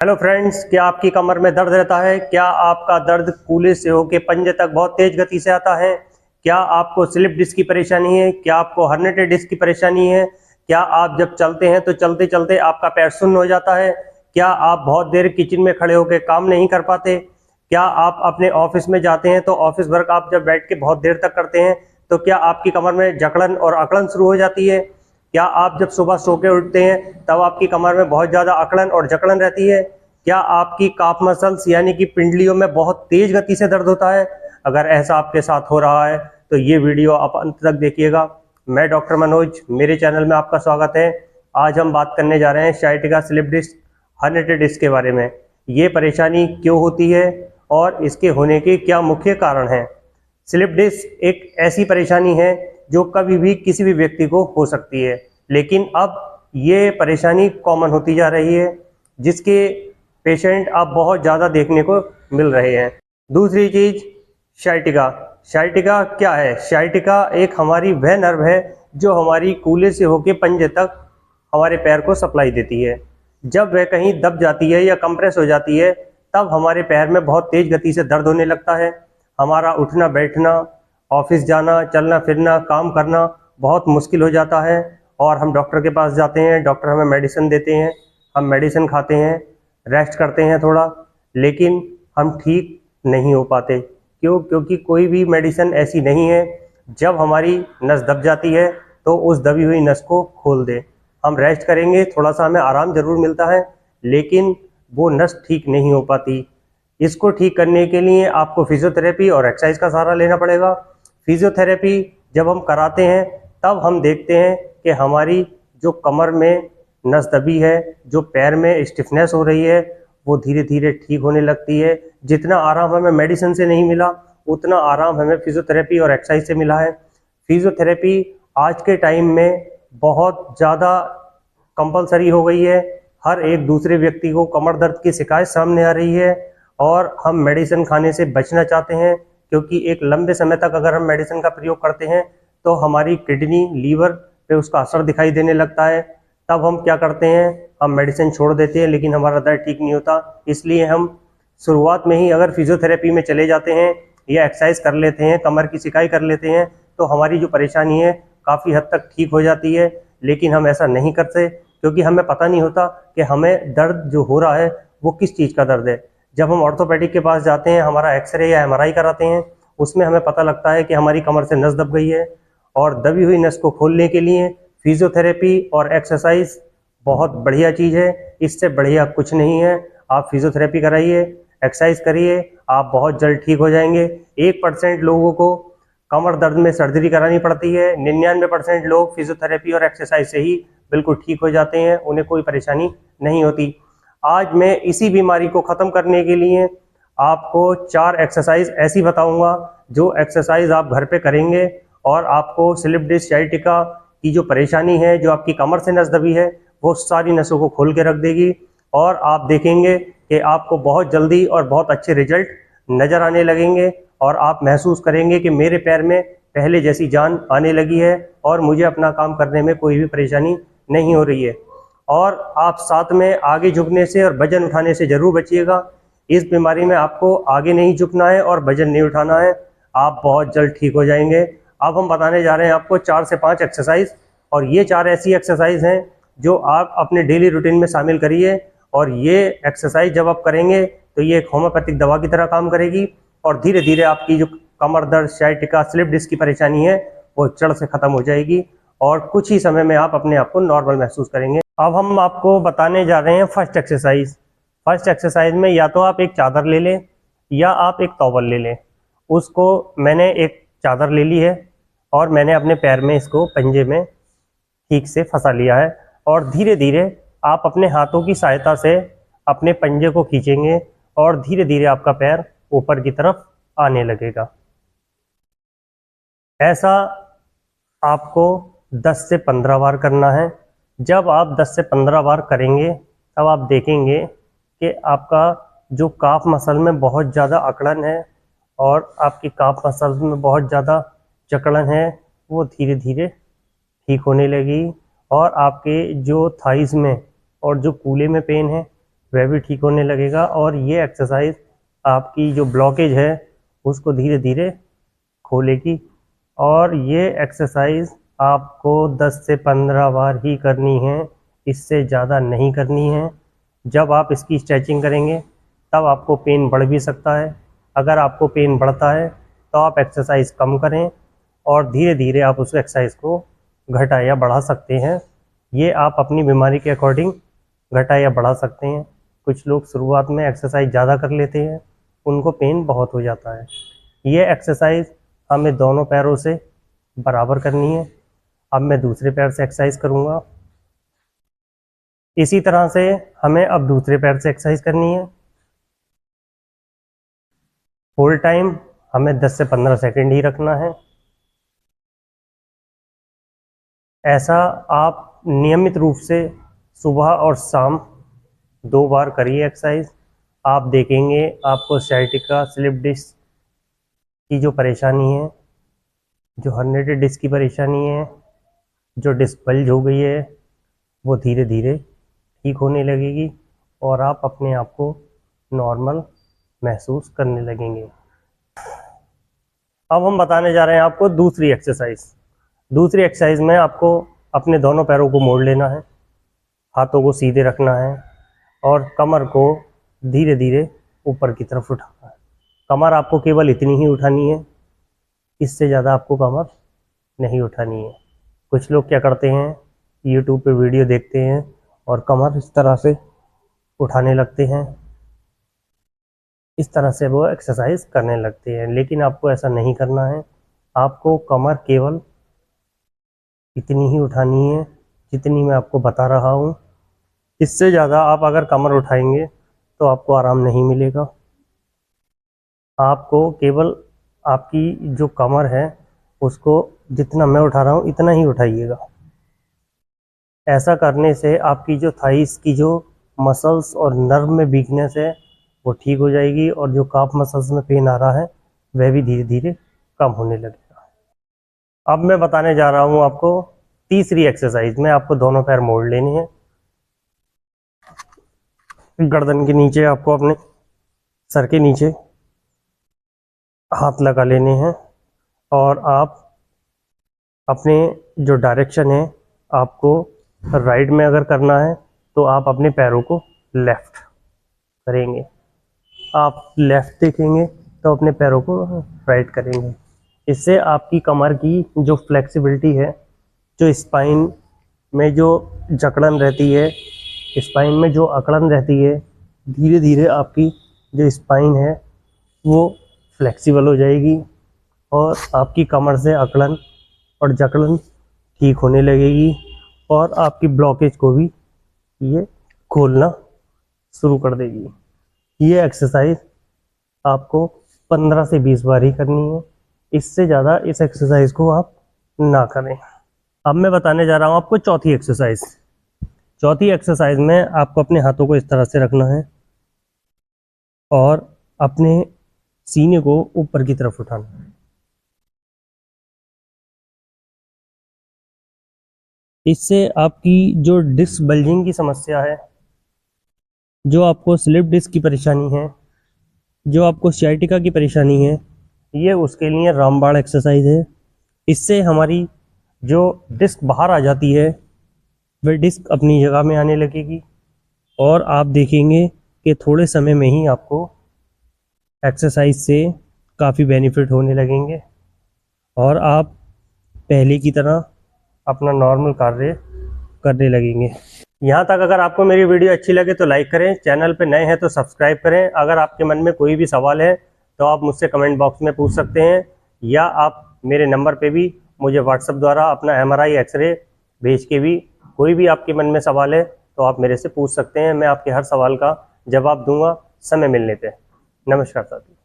Hello friends, क्या आपकी कमर में दर्द रहता है? क्या आपका दर्द कूल्हे से होकर पंजे तक बहुत तेज गति से आता है? क्या आपको स्लिप डिस्क की परेशानी है? क्या आपको हर्निएटेड डिस्क की परेशानी है? क्या आप जब चलते हैं तो चलते चलते आपका पैर सुन्न हो जाता है? क्या आप बहुत देर किचन में खड़े होकर काम नहीं कर पाते? क्या आप अपने ऑफिस में जाते हैं तो ऑफिस वर्क आप जब बैठ के बहुत देर तक करते हैं तो क्या आपकी कमर में जकड़न और अकड़न शुरू हो जाती है? क्या आप जब सुबह सो के उठते हैं तब आपकी कमर में बहुत ज़्यादा अकड़न और जकड़न रहती है? क्या आपकी काफ मसल्स यानी कि पिंडलियों में बहुत तेज गति से दर्द होता है? अगर ऐसा आपके साथ हो रहा है तो ये वीडियो आप अंत तक देखिएगा। मैं डॉक्टर मनोज, मेरे चैनल में आपका स्वागत है। आज हम बात करने जा रहे हैं sciatica slip disc herniated disc के बारे में। ये परेशानी क्यों होती है और इसके होने के क्या मुख्य कारण हैं। स्लिप डिस्क एक ऐसी परेशानी है जो कभी भी किसी भी व्यक्ति को हो सकती है, लेकिन अब ये परेशानी कॉमन होती जा रही है, जिसके पेशेंट अब बहुत ज़्यादा देखने को मिल रहे हैं। दूसरी चीज़, शाइटिका क्या है? शाइटिका एक हमारी वह नर्व है जो हमारी कूल्हे से होकर पंजे तक हमारे पैर को सप्लाई देती है। जब वह कहीं दब जाती है या कंप्रेस हो जाती है तब हमारे पैर में बहुत तेज गति से दर्द होने लगता है। हमारा उठना बैठना, ऑफिस जाना, चलना फिरना, काम करना बहुत मुश्किल हो जाता है और हम डॉक्टर के पास जाते हैं। डॉक्टर हमें मेडिसिन देते हैं, हम मेडिसिन खाते हैं, रेस्ट करते हैं थोड़ा, लेकिन हम ठीक नहीं हो पाते। क्यों? क्योंकि कोई भी मेडिसिन ऐसी नहीं है जब हमारी नस दब जाती है तो उस दबी हुई नस को खोल दे। हम रेस्ट करेंगे, थोड़ा सा हमें आराम ज़रूर मिलता है, लेकिन वो नस ठीक नहीं हो पाती। इसको ठीक करने के लिए आपको फिजियोथेरेपी और एक्सरसाइज का सहारा लेना पड़ेगा। फिजियोथेरेपी जब हम कराते हैं तब हम देखते हैं कि हमारी जो कमर में नस दबी है, जो पैर में स्टिफनेस हो रही है, वो धीरे धीरे ठीक होने लगती है। जितना आराम हमें मेडिसिन से नहीं मिला उतना आराम हमें फिजियोथेरेपी और एक्सरसाइज से मिला है। फिजियोथेरेपी आज के टाइम में बहुत ज़्यादा कंपलसरी हो गई है। हर एक दूसरे व्यक्ति को कमर दर्द की शिकायत सामने आ रही है और हम मेडिसिन खाने से बचना चाहते हैं, क्योंकि एक लंबे समय तक अगर हम मेडिसिन का प्रयोग करते हैं तो हमारी किडनी, लीवर पे उसका असर दिखाई देने लगता है। तब हम क्या करते हैं, हम मेडिसिन छोड़ देते हैं, लेकिन हमारा दर्द ठीक नहीं होता। इसलिए हम शुरुआत में ही अगर फिजियोथेरेपी में चले जाते हैं या एक्सरसाइज कर लेते हैं, कमर की सिकाई कर लेते हैं, तो हमारी जो परेशानी है काफ़ी हद तक ठीक हो जाती है। लेकिन हम ऐसा नहीं करते क्योंकि हमें पता नहीं होता कि हमें दर्द जो हो रहा है वो किस चीज़ का दर्द है। जब हम ऑर्थोपेडिक के पास जाते हैं, हमारा एक्सरे या एमआरआई कराते हैं, उसमें हमें पता लगता है कि हमारी कमर से नस दब गई है और दबी हुई नस को खोलने के लिए फिजियोथेरेपी और एक्सरसाइज बहुत बढ़िया चीज़ है। इससे बढ़िया कुछ नहीं है। आप फिजियोथेरेपी कराइए, एक्सरसाइज करिए, आप बहुत जल्द ठीक हो जाएंगे। 1% लोगों को कमर दर्द में सर्जरी करानी पड़ती है, 99% लोग फिजियोथेरेपी और एक्सरसाइज से ही बिल्कुल ठीक हो जाते हैं, उन्हें कोई परेशानी नहीं होती। आज मैं इसी बीमारी को ख़त्म करने के लिए आपको 4 एक्सरसाइज ऐसी बताऊंगा जो एक्सरसाइज आप घर पे करेंगे और आपको स्लिप डिस्क साइटिका की जो परेशानी है, जो आपकी कमर से नस दबी है, वो सारी नसों को खोल के रख देगी और आप देखेंगे कि आपको बहुत जल्दी और बहुत अच्छे रिजल्ट नज़र आने लगेंगे और आप महसूस करेंगे कि मेरे पैर में पहले जैसी जान आने लगी है और मुझे अपना काम करने में कोई भी परेशानी नहीं हो रही है। और आप साथ में आगे झुकने से और वजन उठाने से ज़रूर बचिएगा। इस बीमारी में आपको आगे नहीं झुकना है और वजन नहीं उठाना है। आप बहुत जल्द ठीक हो जाएंगे। अब हम बताने जा रहे हैं आपको 4 से 5 एक्सरसाइज, और ये 4 ऐसी एक्सरसाइज हैं जो आप अपने डेली रूटीन में शामिल करिए। और ये एक्सरसाइज जब आप करेंगे तो ये एक होम्योपैथिक दवा की तरह काम करेगी और धीरे धीरे आपकी जो कमर दर्द, साइटिका, स्लिप डिस्क की परेशानी है वो जड़ से ख़त्म हो जाएगी और कुछ ही समय में आप अपने आप को नॉर्मल महसूस करेंगे। अब हम आपको बताने जा रहे हैं फर्स्ट एक्सरसाइज। फर्स्ट एक्सरसाइज में या तो आप एक चादर ले लें या आप एक टॉवल ले लें। उसको मैंने एक चादर ले ली है और मैंने अपने पैर में इसको पंजे में ठीक से फंसा लिया है और धीरे धीरे आप अपने हाथों की सहायता से अपने पंजे को खींचेंगे और धीरे धीरे आपका पैर ऊपर की तरफ आने लगेगा। ऐसा आपको 10 से 15 बार करना है। जब आप 10 से 15 बार करेंगे तब आप देखेंगे कि आपका जो काफ मसल में बहुत ज़्यादा अकड़न है और आपकी काफ मसल में बहुत ज़्यादा जकड़न है, वो धीरे धीरे ठीक होने लगी और आपके जो थाइस में और जो कूल्हे में पेन है वह भी ठीक होने लगेगा। और ये एक्सरसाइज आपकी जो ब्लॉकेज है उसको धीरे धीरे खोलेगी। और ये एक्सरसाइज आपको 10 से 15 बार ही करनी है, इससे ज़्यादा नहीं करनी है। जब आप इसकी स्ट्रेचिंग करेंगे तब आपको पेन बढ़ भी सकता है। अगर आपको पेन बढ़ता है तो आप एक्सरसाइज कम करें और धीरे धीरे आप उस एक्सरसाइज को घटा या बढ़ा सकते हैं। ये आप अपनी बीमारी के अकॉर्डिंग घटा या बढ़ा सकते हैं। कुछ लोग शुरुआत में एक्सरसाइज ज़्यादा कर लेते हैं, उनको पेन बहुत हो जाता है। ये एक्सरसाइज हमें दोनों पैरों से बराबर करनी है। अब मैं दूसरे पैर से एक्सरसाइज करूँगा। इसी तरह से हमें अब दूसरे पैर से एक्सरसाइज करनी है। होल टाइम हमें 10 से 15 सेकंड ही रखना है। ऐसा आप नियमित रूप से सुबह और शाम 2 बार करिए एक्सरसाइज। आप देखेंगे आपको sciatica, स्लिप डिस्क की जो परेशानी है, जो हर्निएटेड डिस्क की परेशानी है, जो डिस्क बल्ज हो गई है, वो धीरे धीरे ठीक होने लगेगी और आप अपने आप को नॉर्मल महसूस करने लगेंगे। अब हम बताने जा रहे हैं आपको दूसरी एक्सरसाइज। दूसरी एक्सरसाइज में आपको अपने दोनों पैरों को मोड़ लेना है, हाथों को सीधे रखना है और कमर को धीरे धीरे ऊपर की तरफ उठाना है। कमर आपको केवल इतनी ही उठानी है, इससे ज़्यादा आपको कमर नहीं उठानी है। कुछ लोग क्या करते हैं, यूट्यूब पे वीडियो देखते हैं और कमर इस तरह से उठाने लगते हैं, इस तरह से वो एक्सरसाइज करने लगते हैं। लेकिन आपको ऐसा नहीं करना है। आपको कमर केवल इतनी ही उठानी है जितनी मैं आपको बता रहा हूँ। इससे ज़्यादा आप अगर कमर उठाएंगे तो आपको आराम नहीं मिलेगा। आपको केवल आपकी जो कमर है उसको जितना मैं उठा रहा हूँ इतना ही उठाइएगा। ऐसा करने से आपकी जो थाइस की जो मसल्स और नर्व में वीकनेस है वो ठीक हो जाएगी और जो काफ मसल्स में पेन आ रहा है वह भी धीरे धीरे कम होने लगेगा। अब मैं बताने जा रहा हूँ आपको तीसरी एक्सरसाइज में आपको दोनों पैर मोड़ लेने हैं। गर्दन के नीचे आपको अपने सर के नीचे हाथ लगा लेने हैं और आप अपने जो डायरेक्शन है आपको राइट में अगर करना है तो आप अपने पैरों को लेफ़्ट करेंगे। आप लेफ़्ट देखेंगे तो अपने पैरों को राइट करेंगे। इससे आपकी कमर की जो फ्लेक्सिबिलिटी है, जो स्पाइन में जो जकड़न रहती है, स्पाइन में जो अकड़न रहती है, धीरे धीरे आपकी जो स्पाइन है वो फ्लेक्सिबल हो जाएगी और आपकी कमर से अकड़न और जकड़न ठीक होने लगेगी और आपकी ब्लॉकेज को भी ये खोलना शुरू कर देगी। ये एक्सरसाइज आपको 15 से 20 बार ही करनी है, इससे ज़्यादा इस एक्सरसाइज को आप ना करें। अब मैं बताने जा रहा हूँ आपको चौथी एक्सरसाइज। चौथी एक्सरसाइज में आपको अपने हाथों को इस तरह से रखना है और अपने सीने को ऊपर की तरफ उठाना है। इससे आपकी जो डिस्क बल्जिंग की समस्या है, जो आपको स्लिप डिस्क की परेशानी है, जो आपको sciatica की परेशानी है, ये उसके लिए रामबाण एक्सरसाइज है। इससे हमारी जो डिस्क बाहर आ जाती है वह डिस्क अपनी जगह में आने लगेगी और आप देखेंगे कि थोड़े समय में ही आपको एक्सरसाइज से काफ़ी बेनिफिट होने लगेंगे और आप पहले की तरह अपना नॉर्मल कार्य करने लगेंगे। यहाँ तक अगर आपको मेरी वीडियो अच्छी लगे तो लाइक करें, चैनल पे नए हैं तो सब्सक्राइब करें। अगर आपके मन में कोई भी सवाल है तो आप मुझसे कमेंट बॉक्स में पूछ सकते हैं या आप मेरे नंबर पे भी मुझे व्हाट्सएप द्वारा अपना MRI एक्सरे भेज के भी कोई भी आपके मन में सवाल है तो आप मेरे से पूछ सकते हैं। मैं आपके हर सवाल का जवाब दूंगा समय मिलने पे। नमस्कार साथियों।